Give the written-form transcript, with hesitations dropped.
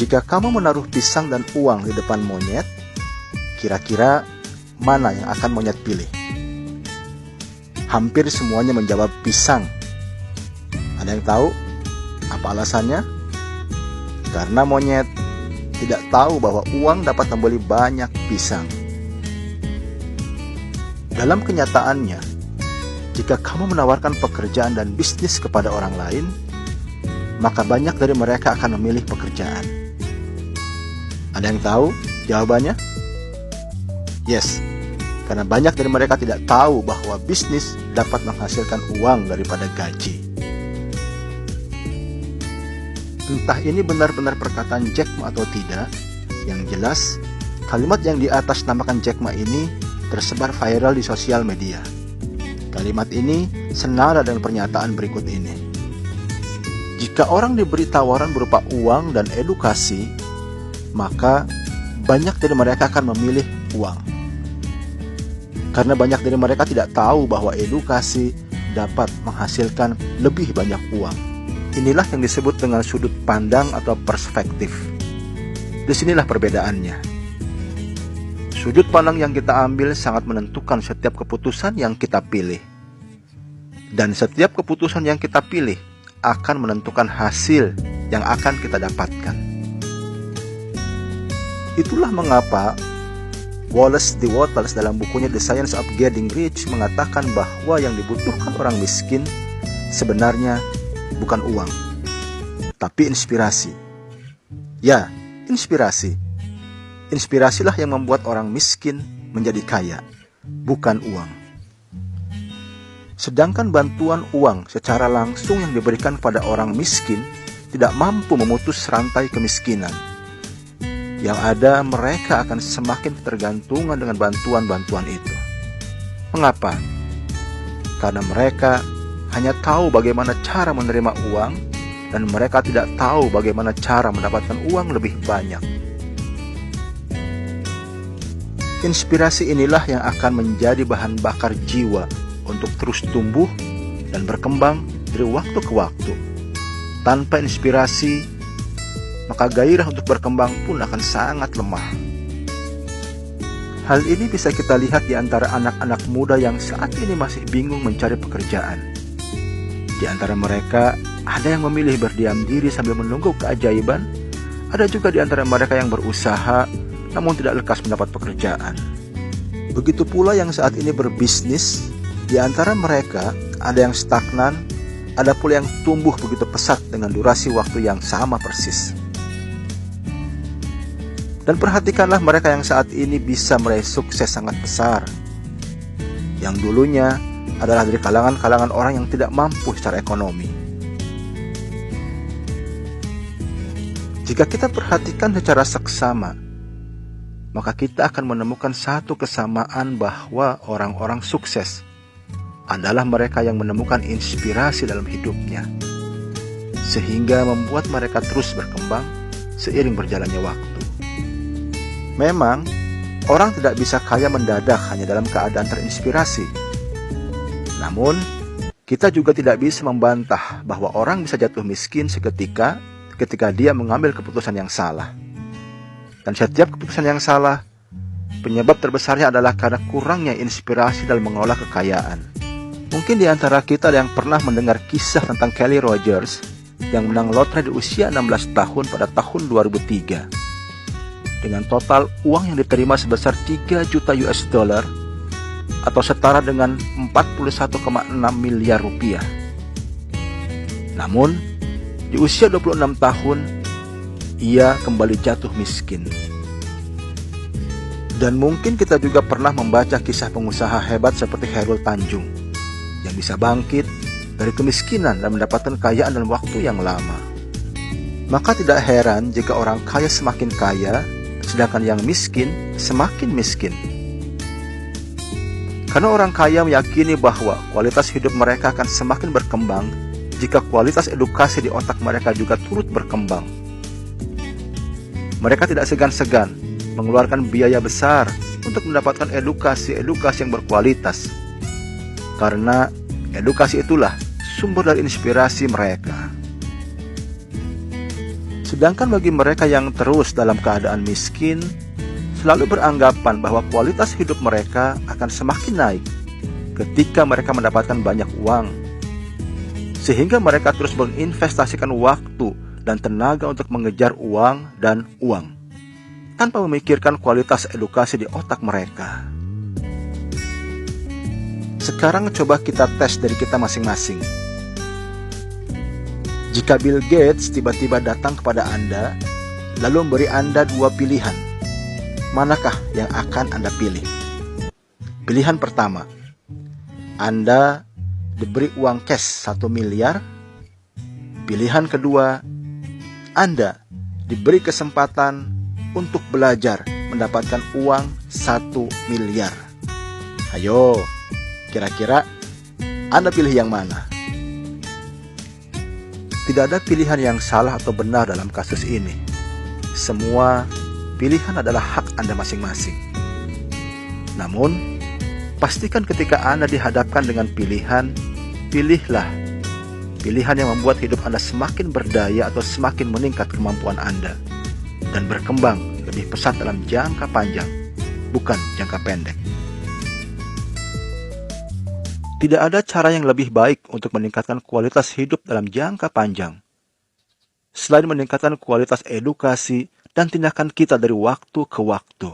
Jika kamu menaruh pisang dan uang di depan monyet, kira-kira mana yang akan monyet pilih? Hampir semuanya menjawab pisang. Ada yang tahu apa alasannya? Karena monyet tidak tahu bahwa uang dapat membeli banyak pisang. Dalam kenyataannya, jika kamu menawarkan pekerjaan dan bisnis kepada orang lain, maka banyak dari mereka akan memilih pekerjaan. Ada yang tahu jawabannya? Yes, karena banyak dari mereka tidak tahu bahwa bisnis dapat menghasilkan uang daripada gaji. Entah ini benar-benar perkataan Jack Ma atau tidak, yang jelas, kalimat yang di atas namakan Jack Ma ini tersebar viral di sosial media. Kalimat ini senada dengan pernyataan berikut ini. Jika orang diberi tawaran berupa uang dan edukasi, maka banyak dari mereka akan memilih uang. Karena banyak dari mereka tidak tahu bahwa edukasi dapat menghasilkan lebih banyak uang. Inilah yang disebut dengan sudut pandang atau perspektif. Disinilah perbedaannya. Sudut pandang yang kita ambil sangat menentukan setiap keputusan yang kita pilih. Dan setiap keputusan yang kita pilih akan menentukan hasil yang akan kita dapatkan. Itulah mengapa Wallace D. Wattles dalam bukunya The Science of Getting Rich mengatakan bahwa yang dibutuhkan orang miskin sebenarnya bukan uang, tapi inspirasi. Ya, inspirasi. Inspirasilah yang membuat orang miskin menjadi kaya, bukan uang. Sedangkan bantuan uang secara langsung yang diberikan pada orang miskin tidak mampu memutus rantai kemiskinan. Yang ada, mereka akan semakin tergantungan dengan bantuan-bantuan itu. Mengapa? Karena mereka hanya tahu bagaimana cara menerima uang, dan mereka tidak tahu bagaimana cara mendapatkan uang lebih banyak. Inspirasi inilah yang akan menjadi bahan bakar jiwa untuk terus tumbuh dan berkembang dari waktu ke waktu. Tanpa inspirasi, maka gairah untuk berkembang pun akan sangat lemah. Hal ini bisa kita lihat di antara anak-anak muda yang saat ini masih bingung mencari pekerjaan. Di antara mereka, ada yang memilih berdiam diri sambil menunggu keajaiban. Ada juga di antara mereka yang berusaha, namun tidak lekas mendapat pekerjaan. Begitu pula yang saat ini berbisnis. Di antara mereka, ada yang stagnan, ada pula yang tumbuh begitu pesat dengan durasi waktu yang sama persis. Dan perhatikanlah mereka yang saat ini bisa meraih sukses sangat besar, yang dulunya adalah dari kalangan-kalangan orang yang tidak mampu secara ekonomi. Jika kita perhatikan secara seksama, maka kita akan menemukan satu kesamaan bahwa orang-orang sukses adalah mereka yang menemukan inspirasi dalam hidupnya, sehingga membuat mereka terus berkembang seiring berjalannya waktu. Memang, orang tidak bisa kaya mendadak hanya dalam keadaan terinspirasi. Namun, kita juga tidak bisa membantah bahwa orang bisa jatuh miskin seketika ketika dia mengambil keputusan yang salah. Dan setiap keputusan yang salah, penyebab terbesarnya adalah karena kurangnya inspirasi dalam mengelola kekayaan. Mungkin di antara kita ada yang pernah mendengar kisah tentang Kelly Rogers yang menang lotre di usia 16 tahun pada tahun 2003. Dengan total uang yang diterima sebesar 3 juta US dollar atau setara dengan 41,6 miliar rupiah. Namun, di usia 26 tahun, ia kembali jatuh miskin. Dan mungkin kita juga pernah membaca kisah pengusaha hebat seperti Hairul Tanjung yang bisa bangkit dari kemiskinan dan mendapatkan kekayaan dalam waktu yang lama. Maka tidak heran jika orang kaya semakin kaya, sedangkan yang miskin semakin miskin. Karena orang kaya meyakini bahwa kualitas hidup mereka akan semakin berkembang jika kualitas edukasi di otak mereka juga turut berkembang. Mereka tidak segan-segan mengeluarkan biaya besar untuk mendapatkan edukasi yang berkualitas. Karena edukasi itulah sumber dari inspirasi mereka. Sedangkan bagi mereka yang terus dalam keadaan miskin, selalu beranggapan bahwa kualitas hidup mereka akan semakin naik ketika mereka mendapatkan banyak uang, sehingga mereka terus menginvestasikan waktu dan tenaga untuk mengejar uang dan uang, tanpa memikirkan kualitas edukasi di otak mereka. Sekarang coba kita tes dari kita masing-masing. Jika Bill Gates tiba-tiba datang kepada Anda, lalu memberi Anda dua pilihan, manakah yang akan Anda pilih? Pilihan pertama, Anda diberi uang cash 1 miliar. Pilihan kedua, Anda diberi kesempatan untuk belajar mendapatkan uang 1 miliar. Ayo, kira-kira Anda pilih yang mana? Tidak ada pilihan yang salah atau benar dalam kasus ini. Semua pilihan adalah hak Anda masing-masing. Namun, pastikan ketika Anda dihadapkan dengan pilihan, pilihlah pilihan yang membuat hidup Anda semakin berdaya atau semakin meningkat kemampuan Anda dan berkembang lebih pesat dalam jangka panjang, bukan jangka pendek. Tidak ada cara yang lebih baik untuk meningkatkan kualitas hidup dalam jangka panjang, selain meningkatkan kualitas edukasi dan tindakan kita dari waktu ke waktu.